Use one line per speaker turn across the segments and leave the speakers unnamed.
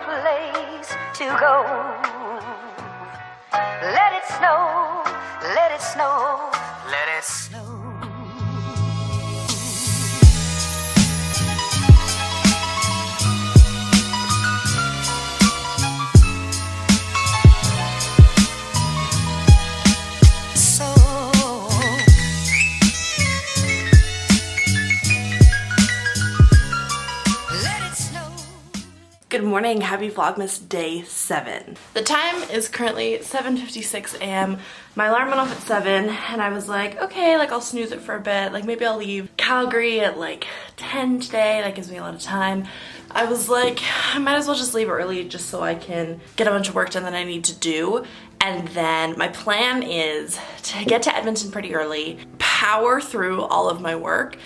place to go. Let it snow, let it snow, let it snow.
Good morning, happy Vlogmas day 7. The time is currently 7:56 a.m. My alarm went off at 7 and I was like, okay, like I'll snooze it for a bit. Like maybe I'll leave Calgary at like 10 today. That gives me a lot of time. I was like, I might as well just leave early just so I can get a bunch of work done that I need to do. And then my plan is to get to Edmonton pretty early, power through all of my work,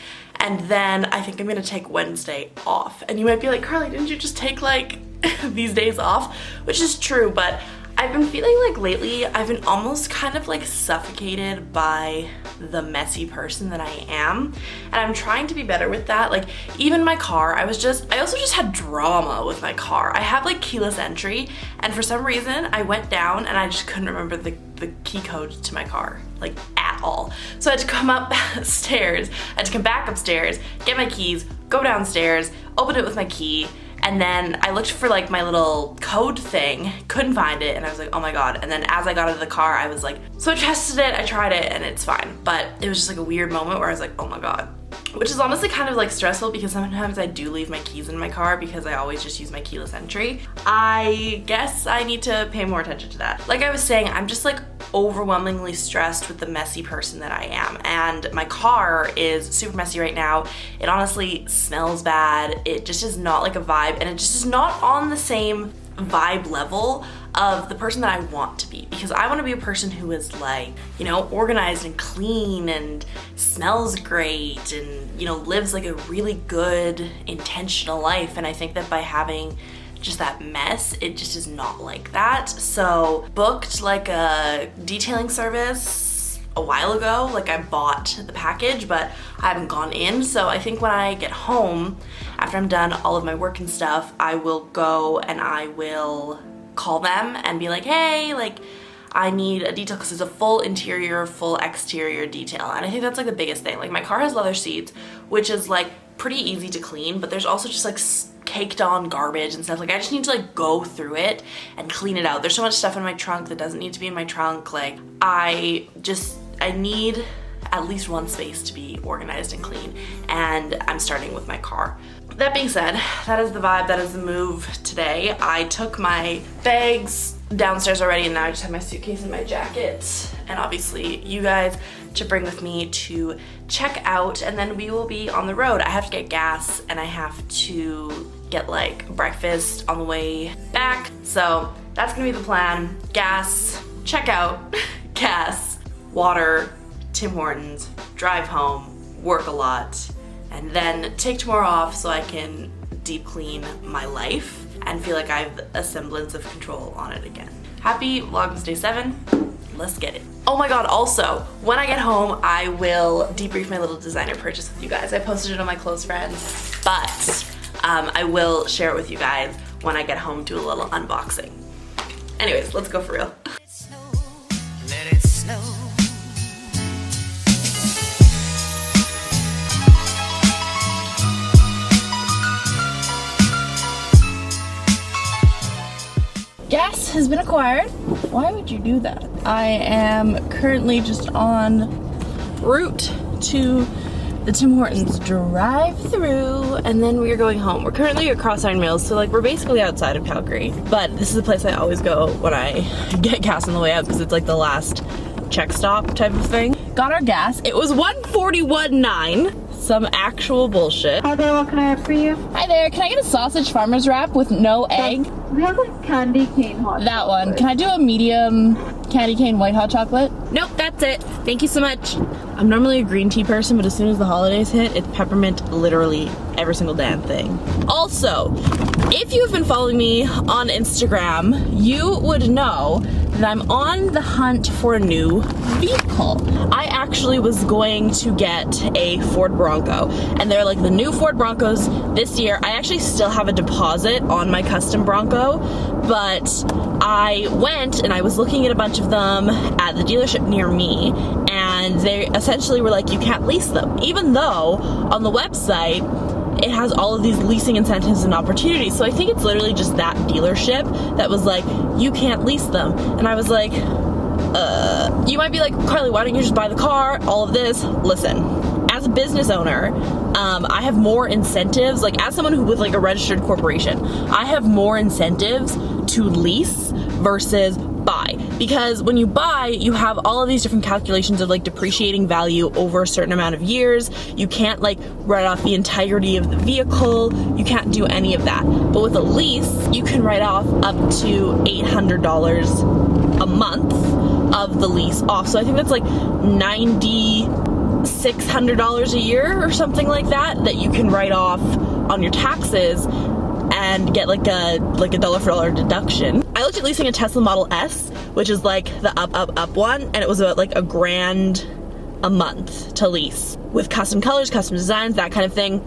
and then I think I'm gonna take Wednesday off. And you might be like, Carly, didn't you just take like these days off? Which is true, but I've been feeling like lately I've been almost kind of like suffocated by the messy person that I am. And I'm trying to be better with that. Like even my car, I also just had drama with my car. I have like keyless entry, and for some reason I went down and I just couldn't remember the key code to my car, like at all. So I had to come upstairs, I had to come back upstairs, get my keys, go downstairs, open it with my key, and then I looked for like my little code thing, couldn't find it, and I was like, oh my god. And then as I got out of the car, I was like, so I tested it, I tried it, and it's fine. But it was just like a weird moment where I was like, oh my god. Which is honestly kind of like stressful because sometimes I do leave my keys in my car because I always just use my keyless entry. I guess I need to pay more attention to that. Like I was saying, I'm just like overwhelmingly stressed with the messy person that I am, and my car is super messy right now. It honestly smells bad. It just is not like a vibe, and it just is not on the same vibe level of the person that I want to be, because I want to be a person who is like, you know, organized and clean and smells great and, you know, lives like a really good intentional life. And I think that by having just that mess, it just is not like that. So booked like a detailing service a while ago. Like I bought the package, but I haven't gone in. So I think when I get home, after I'm done all of my work and stuff, I will go and I will call them and be like, hey, like I need a detail, because it's a full interior, full exterior detail. And I think that's like the biggest thing. Like my car has leather seats, which is like pretty easy to clean, but there's also just like caked on garbage and stuff. Like I just need to like go through it and clean it out. There's so much stuff in my trunk that doesn't need to be in my trunk. Like I need at least one space to be organized and clean, and I'm starting with my car. That being said, that is the vibe, that is the move today. I took my bags downstairs already, and now I just have my suitcase and my jacket, and obviously you guys to bring with me to check out, and then we will be on the road. I have to get gas and I have to get like breakfast on the way back. So that's gonna be the plan. Gas, check out, gas, water, Tim Hortons, drive home, work a lot, and then take tomorrow off so I can deep clean my life and feel like I have a semblance of control on it again. Happy Vlogmas day 7. Let's get it. Oh my god, also, when I get home, I will debrief my little designer purchase with you guys. I posted it on my close friends, but I will share it with you guys when I get home, do a little unboxing. Anyways, let's go for real.
Let it snow, let it snow.
Gas has been acquired. Why would you do that? I am currently just en route to the Tim Hortons drive-through, and then we are going home. We're currently at Cross Iron Mills, so like we're basically outside of Calgary, but this is the place I always go when I get gas on the way out because it's like the last check stop type of thing. Got our gas. It was $1.41.9. Some actual bullshit.
Hi there, what can I have for you?
Hi there, can I get a sausage farmer's wrap with no egg?
We have like candy cane hot chocolate.
That one. Can I do a medium candy cane white hot chocolate? Nope, that's it. Thank you so much. I'm normally a green tea person, but as soon as the holidays hit, it's peppermint literally every single damn thing. Also, if you have been following me on Instagram, you would know that I'm on the hunt for a new vehicle. I actually was going to get a Ford Bronco, and they're like the new Ford Broncos this year. I actually still have a deposit on my custom Bronco, but I went and I was looking at a bunch of them at the dealership near me, and they essentially were like, you can't lease them, even though on the website it has all of these leasing incentives and opportunities. So I think it's literally just that dealership that was like, you can't lease them. And I was like, you might be like, Carly, why don't you just buy the car, all of this? Listen, as a business owner, I have more incentives, like as someone who with like a registered corporation, I have more incentives to lease versus buy, because when you buy, you have all of these different calculations of like depreciating value over a certain amount of years. You can't like write off the entirety of the vehicle. You can't do any of that. But with a lease, you can write off up to $800 a month of the lease off. So I think that's like $9,600 a year or something like that you can write off on your taxes and get like a dollar for dollar deduction. I looked at leasing a Tesla Model S, which is like the up one, and it was about like $1,000 a month to lease with custom colors, custom designs, that kind of thing.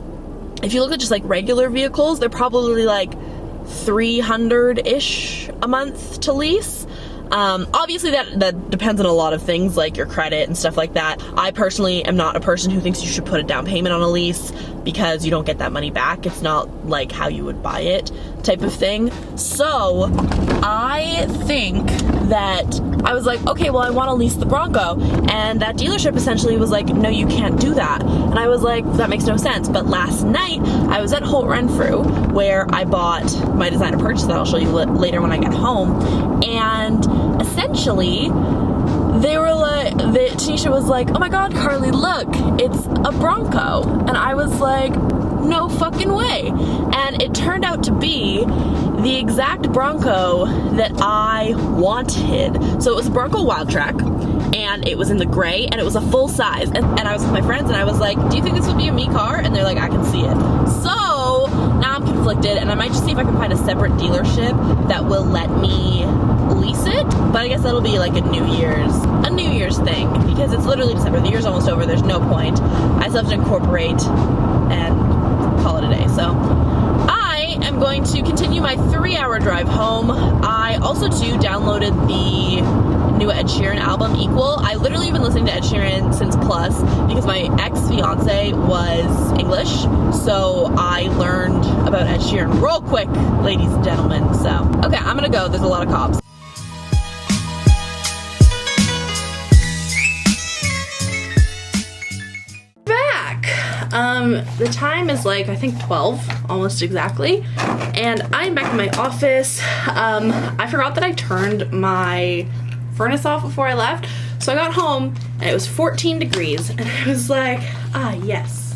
If you look at just like regular vehicles, they're probably like $300-ish a month to lease. Obviously that depends on a lot of things like your credit and stuff like that. I personally am not a person who thinks you should put a down payment on a lease because you don't get that money back. It's not like how you would buy it type of thing. So I think that I was like, okay, well, I want to lease the Bronco, and that dealership essentially was like, no, you can't do that. And I was like, that makes no sense. But last night I was at Holt Renfrew where I bought my designer purchase that I'll show you later when I get home, and essentially they were like, Tanisha was like, oh my god, Carly, look, it's a Bronco. And I was like, no fucking way. And it turned out to be the exact Bronco that I wanted. So it was a Bronco Wild Track, and it was in the gray, and it was a full size. And I was with my friends, and I was like, do you think this would be a me car? And they're like, I can see it. So now I'm conflicted, and I might just see if I can find a separate dealership that will let me lease it. But I guess that'll be like a New Year's thing, because it's literally December. The year's almost over. There's no point. I still have to incorporate and call it a day. So I am going to continue my 3-hour drive home. I also too downloaded the new Ed Sheeran album, Equal. I literally been listening to Ed Sheeran since Plus because my ex-fiance was English, so I learned about Ed Sheeran real quick, ladies and gentlemen. So okay, I'm gonna go. There's a lot of cops. The time is like, I think 12, almost exactly, and I'm back in my office. I forgot that I turned my furnace off before I left, so I got home and it was 14 degrees, and I was like, ah, yes,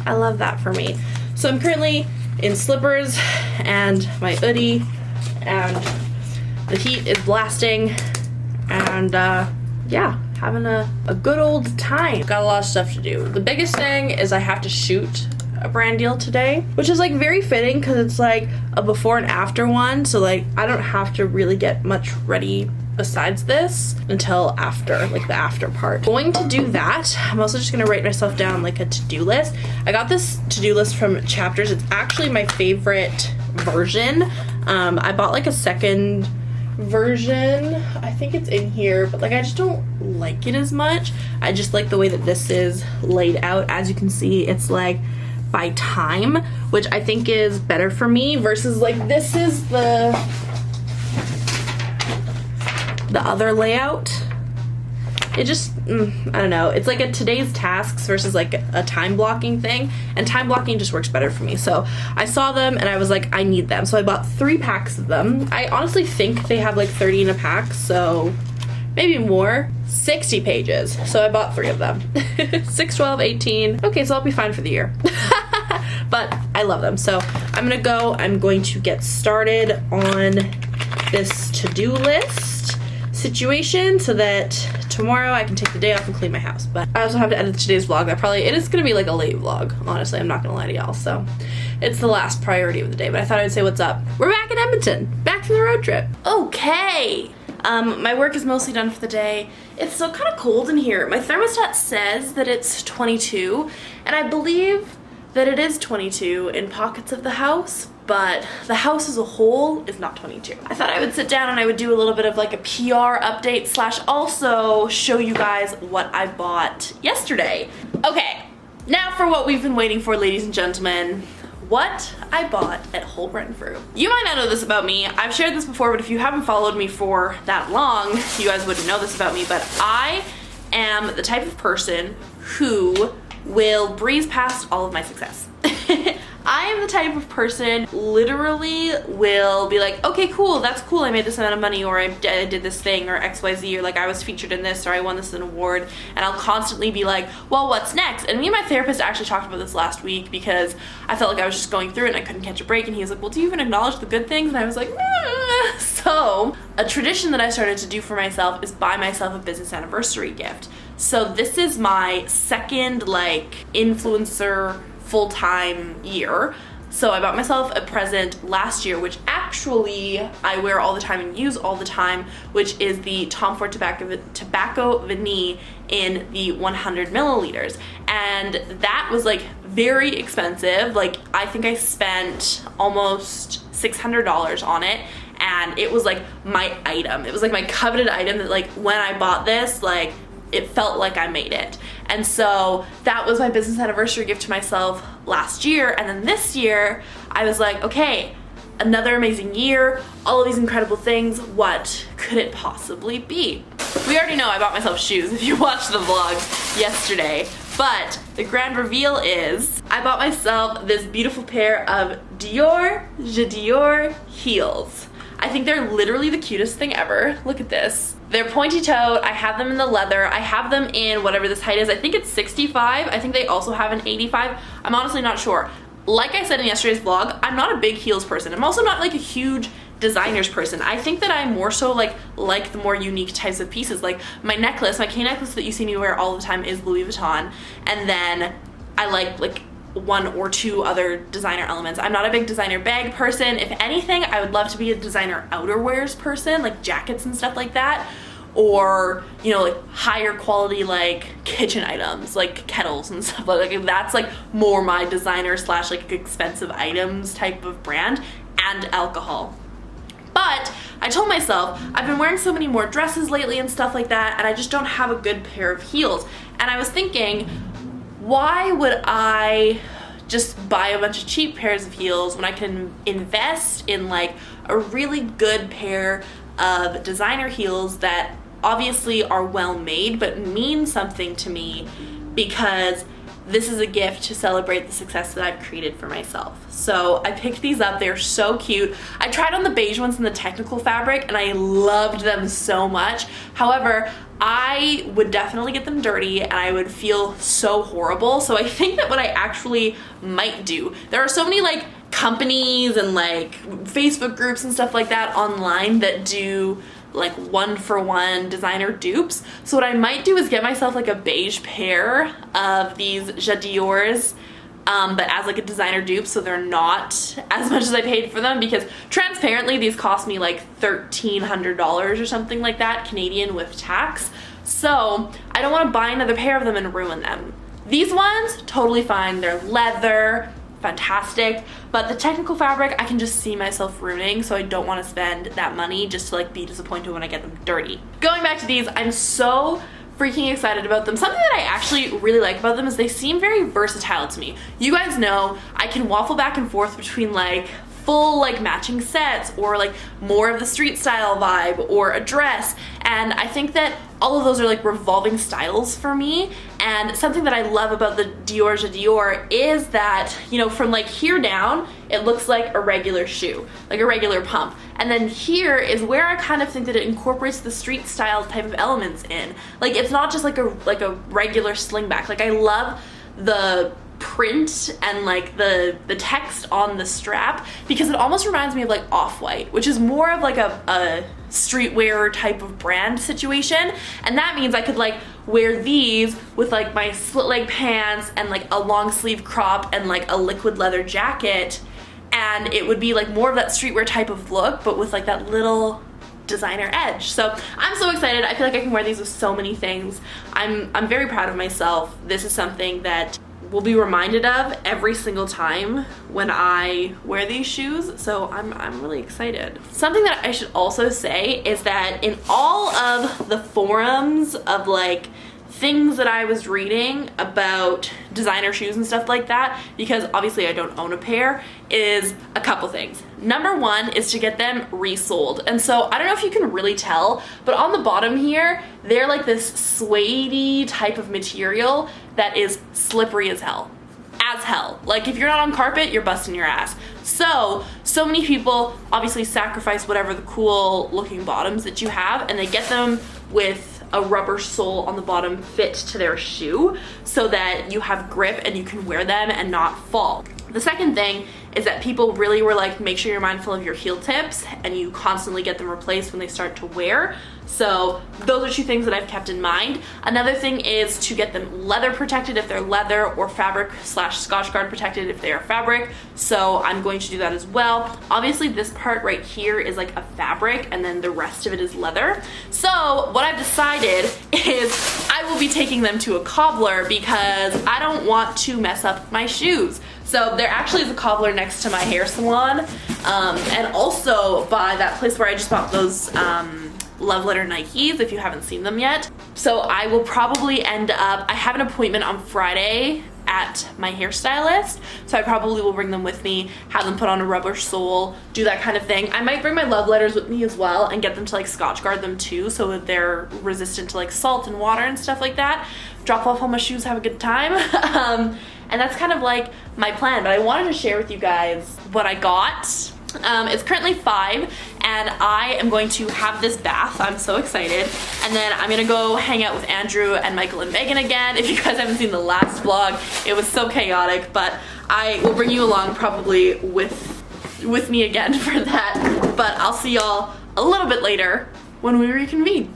I love that for me. So I'm currently in slippers and my hoodie, and the heat is blasting, and yeah, having a good old time. Got a lot of stuff to do. The biggest thing is I have to shoot a brand deal today, which is like very fitting because it's like a before and after one, so like I don't have to really get much ready besides this until after, like the after part. Going to do that. I'm also just gonna write myself down like a to-do list. I got this to-do list from Chapters. It's actually my favorite version. I bought like a second version, I think it's in here, but like I just don't like it as much. I just like the way that this is laid out. As you can see, it's like by time, which I think is better for me versus like this is the other layout. It just, I don't know. It's like a today's tasks versus like a time blocking thing, and time blocking just works better for me. So I saw them and I was like, I need them. So I bought 3 packs of them. I honestly think they have like 30 in a pack, so maybe more. 60 pages. So I bought 3 of them. 6, 12, 18. Okay, so I'll be fine for the year. But I love them. So I'm going to get started on this to-do list situation so that tomorrow I can take the day off and clean my house. But I also have to edit today's vlog. It is gonna be like a late vlog, honestly. I'm not gonna lie to y'all. So it's the last priority of the day, but I thought I'd say what's up. We're back in Edmonton, back from the road trip. Okay, My work is mostly done for the day. It's still kind of cold in here. My thermostat says that it's 22, and I believe that it is 22 in pockets of the house, but the house as a whole is not 22. I thought I would sit down and I would do a little bit of like a PR update slash also show you guys what I bought yesterday. Okay, now for what we've been waiting for, ladies and gentlemen. What I bought at Whole Renfrew. You might not know this about me. I've shared this before, but if you haven't followed me for that long, you guys wouldn't know this about me, but I am the type of person who will breeze past all of my success. I am the type of person literally will be like, okay, cool, that's cool, I made this amount of money, or I did this thing, or XYZ, or like I was featured in this, or I won this an award, and I'll constantly be like, well, what's next? And me and my therapist actually talked about this last week because I felt like I was just going through it and I couldn't catch a break, and he was like, well, do you even acknowledge the good things? And I was like, So a tradition that I started to do for myself is buy myself a business anniversary gift. So this is my second like influencer full-time year. So I bought myself a present last year, which actually I wear all the time and use all the time, which is the Tom Ford Tobacco Vanille in the 100 milliliters. And that was like very expensive. Like I think I spent almost $600 on it. And it was like my item. It was like my coveted item that like when I bought this, like it felt like I made it. And so that was my business anniversary gift to myself last year. And then this year I was like, okay, another amazing year, all of these incredible things, what could it possibly be? We already know I bought myself shoes if you watched the vlog yesterday, but the grand reveal is I bought myself this beautiful pair of Dior J'Adior Heels. I think they're literally the cutest thing ever. Look at this. They're pointy toed. I have them in the leather. I have them in whatever this height is. I think it's 65. I think they also have an 85. I'm honestly not sure. Like I said in yesterday's vlog, I'm not a big heels person. I'm also not like a huge designers person. I think that I'm more so like the more unique types of pieces. Like my necklace, my K necklace that you see me wear all the time is Louis Vuitton. And then I like one or two other designer elements. I'm not a big designer bag person. If anything, I would love to be a designer outerwears person, like jackets and stuff like that, or you know, like higher quality like kitchen items, like kettles and stuff like that. That's like more my designer slash like expensive items type of brand, and alcohol. But I told myself I've been wearing so many more dresses lately and stuff like that, and I just don't have a good pair of heels. And I was thinking, why would I just buy a bunch of cheap pairs of heels when I can invest in like a really good pair of designer heels that obviously are well made but mean something to me, because this is a gift to celebrate the success that I've created for myself. So I picked these up. They're so cute. I tried on the beige ones in the technical fabric and I loved them so much. However, I would definitely get them dirty and I would feel so horrible. So I think that what I actually might do, there are so many like companies and like Facebook groups and stuff like that online that do like one-for-one designer dupes. So what I might do is get myself like a beige pair of these J'Adiors, but as like a designer dupe, so they're not as much as I paid for them, because transparently these cost me like $1,300 or something like that Canadian with tax. So I don't want to buy another pair of them and ruin them. These ones, totally fine. They're leather, fantastic, but the technical fabric I can just see myself ruining, so I don't want to spend that money just to like be disappointed when I get them dirty. Going back to these, I'm so freaking excited about them. Something that I actually really like about them is they seem very versatile to me. You guys know I can waffle back and forth between like full like matching sets or like more of the street style vibe or a dress, and I think that all of those are like revolving styles for me. And something that I love about the Dior J'Adior is that, you know, from like here down it looks like a regular shoe, like a regular pump, and then here is where I kind of think that it incorporates the street style type of elements in. Like it's not just like a regular slingback. Like I love the print and like the text on the strap, because it almost reminds me of like Off-White, which is more of like a streetwear type of brand situation. And that means I could like wear these with like my split leg pants and like a long sleeve crop and like a liquid leather jacket, and it would be like more of that streetwear type of look, but with like that little designer edge. So I'm so excited. I feel like I can wear these with so many things. I'm very proud of myself. This is something that will be reminded of every single time when I wear these shoes, so I'm really excited. Something that I should also say is that in all of the forums of like things that I was reading about designer shoes and stuff like that, because obviously I don't own a pair, is a couple things. Number one is to get them resoled. And so I don't know if you can really tell, but on the bottom here, they're like this suede-y type of material that is slippery as hell. As hell. Like if you're not on carpet, you're busting your ass. So many people obviously sacrifice whatever the cool looking bottoms that you have, and they get them with a rubber sole on the bottom fit to their shoe so that you have grip and you can wear them and not fall. The second thing is that people really were like, make sure you're mindful of your heel tips and you constantly get them replaced when they start to wear. So those are two things that I've kept in mind. Another thing is to get them leather protected if they're leather, or fabric / Scotchgard protected if they are fabric. So I'm going to do that as well. Obviously this part right here is like a fabric and then the rest of it is leather. So what I've decided is I will be taking them to a cobbler because I don't want to mess up my shoes. So there actually is a cobbler next to my hair salon, and also by that place where I just bought those Love Letter Nikes, if you haven't seen them yet. So I will probably end up, I have an appointment on Friday at my hairstylist, so I probably will bring them with me, have them put on a rubber sole, do that kind of thing. I might bring my Love Letters with me as well and get them to like Scotchgard them too so that they're resistant to like salt and water and stuff like that. Drop off all my shoes, have a good time. And that's kind of like my plan, but I wanted to share with you guys what I got. It's currently 5 and I am going to have this bath. I'm so excited. And then I'm gonna go hang out with Andrew and Michael and Megan again. If you guys haven't seen the last vlog, it was so chaotic, but I will bring you along probably with me again for that. But I'll see y'all a little bit later when we reconvene.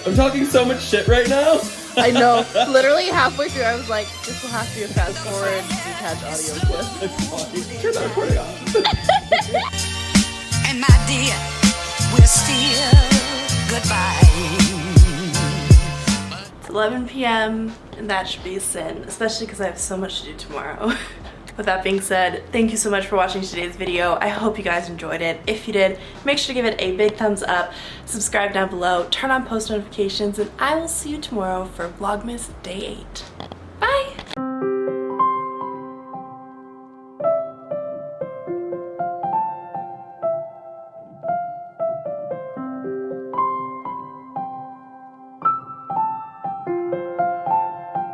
I'm talking so much shit right now.
I know. Literally halfway through, I was like, this will have to be a fast forward detached audio clip.
It's fine. Turn that recording off.
And my dear, we're still goodbye.
It's 11 p.m. and that should be a sin, especially because I have so much to do tomorrow. With that being said, thank you so much for watching today's video. I hope you guys enjoyed it. If you did, make sure to give it a big thumbs up, subscribe down below, turn on post notifications, and I will see you tomorrow for Vlogmas Day 8.